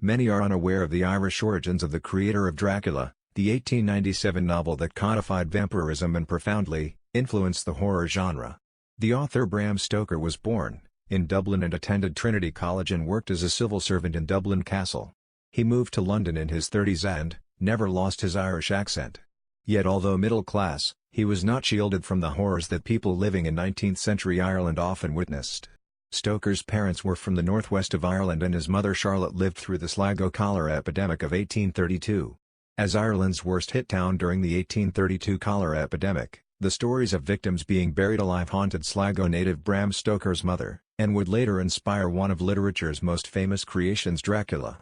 Many are unaware of the Irish origins of the creator of Dracula, the 1897 novel that codified vampirism and profoundly influenced the horror genre. The author Bram Stoker was born in Dublin and attended Trinity College and worked as a civil servant in Dublin Castle. He moved to London in his 30s and never lost his Irish accent. Yet although middle class, he was not shielded from the horrors that people living in 19th-century Ireland often witnessed. Stoker's parents were from the northwest of Ireland and his mother Charlotte lived through the Sligo cholera epidemic of 1832. As Ireland's worst-hit town during the 1832 cholera epidemic, the stories of victims being buried alive haunted Sligo native Bram Stoker's mother, and would later inspire one of literature's most famous creations, Dracula.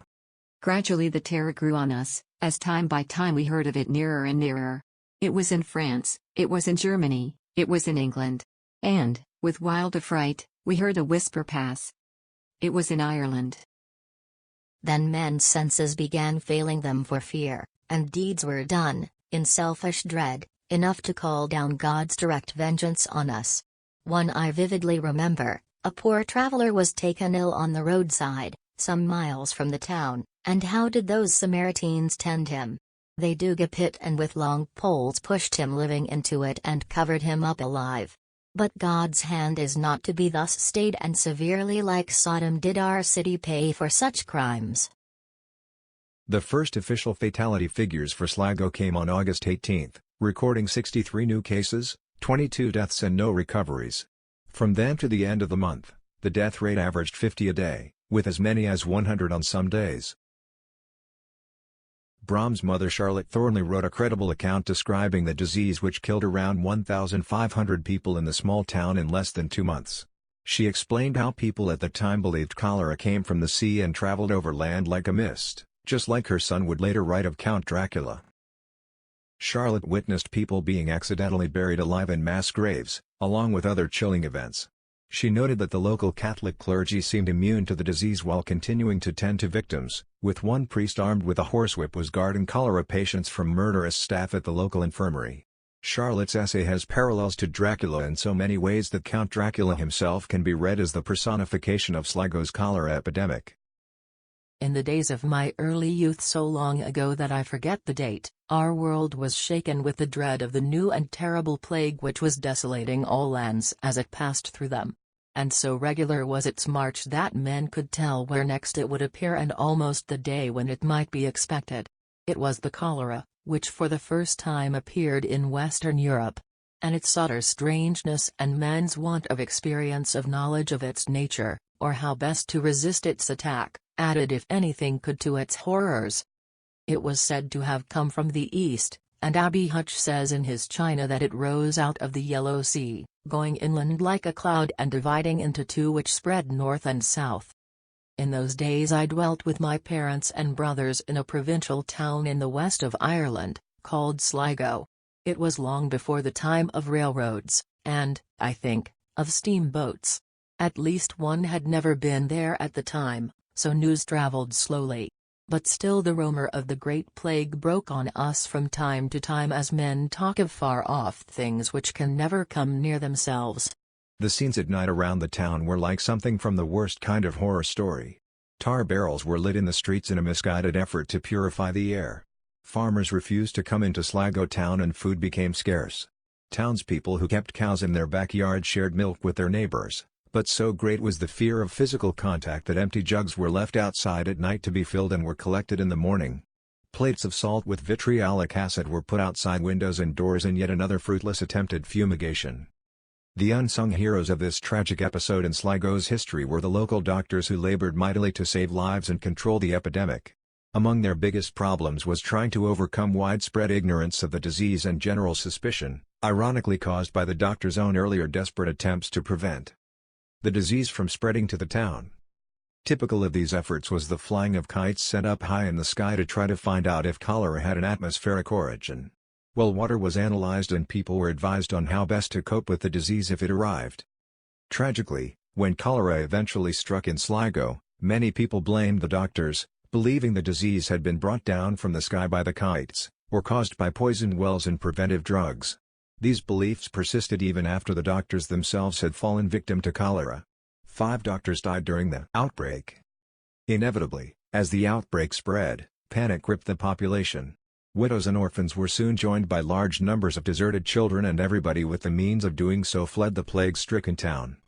Gradually the terror grew on us, as time by time we heard of it nearer and nearer. It was in France, it was in Germany, it was in England. And, with wild affright, we heard a whisper pass. It was in Ireland. Then men's senses began failing them for fear, and deeds were done, in selfish dread, enough to call down God's direct vengeance on us. One I vividly remember, a poor traveler was taken ill on the roadside, some miles from the town, and how did those Samaritans tend him? They dug a pit and with long poles pushed him living into it and covered him up alive. But God's hand is not to be thus stayed, and severely like Sodom did our city pay for such crimes. The first official fatality figures for Sligo came on August 18, recording 63 new cases, 22 deaths and no recoveries. From then to the end of the month, the death rate averaged 50 a day, with as many as 100 on some days. Bram's mother CharlotteThornley wrote a credible account describing the disease which killed around 1,500 people in the small town in less than 2 months. She explained how people at the time believed cholera came from the sea and traveled over land like a mist, just like her son would later write of Count Dracula. Charlotte witnessed people being accidentally buried alive in mass graves, along with other chilling events. She noted that the local Catholic clergy seemed immune to the disease while continuing to tend to victims, with one priest armed with a horsewhip was guarding cholera patients from murderous staff at the local infirmary. Charlotte's essay has parallels to Dracula in so many ways that Count Dracula himself can be read as the personification of Sligo's cholera epidemic. In the days of my early youth, so long ago that I forget the date, our world was shaken with the dread of the new and terrible plague which was desolating all lands as it passed through them. And so regular was its march that men could tell where next it would appear and almost the day when it might be expected. It was the cholera, which for the first time appeared in Western Europe. And its utter strangeness and man's want of experience of knowledge of its nature, or how best to resist its attack, added if anything could to its horrors. It was said to have come from the east, and Abby Hutch says in his China that it rose out of the Yellow Sea, going inland like a cloud and dividing into two which spread north and south. In those days I dwelt with my parents and brothers in a provincial town in the west of Ireland, called Sligo. It was long before the time of railroads, and, I think, of steamboats. At least one had never been there at the time, so news travelled slowly. But still the rumour of the Great Plague broke on us from time to time as men talk of far-off things which can never come near themselves. The scenes at night around the town were like something from the worst kind of horror story. Tar barrels were lit in the streets in a misguided effort to purify the air. Farmers refused to come into Sligo town and food became scarce. Townspeople who kept cows in their backyard shared milk with their neighbors. But so great was the fear of physical contact that empty jugs were left outside at night to be filled and were collected in the morning. Plates of salt with vitriolic acid were put outside windows and doors in yet another fruitless attempt at fumigation. The unsung heroes of this tragic episode in Sligo's history were the local doctors who labored mightily to save lives and control the epidemic. Among their biggest problems was trying to overcome widespread ignorance of the disease and general suspicion, ironically caused by the doctors' own earlier desperate attempts to prevent the disease from spreading to the town. Typical of these efforts was the flying of kites set up high in the sky to try to find out if cholera had an atmospheric origin. Well, water was analyzed and people were advised on how best to cope with the disease if it arrived. Tragically, when cholera eventually struck in Sligo, many people blamed the doctors, believing the disease had been brought down from the sky by the kites, or caused by poisoned wells and preventive drugs. These beliefs persisted even after the doctors themselves had fallen victim to cholera. 5 doctors died during the outbreak. Inevitably, As the outbreak spread, panic gripped the population. Widows and orphans were soon joined by large numbers of deserted children, and everybody with the means of doing so fled the plague-stricken town.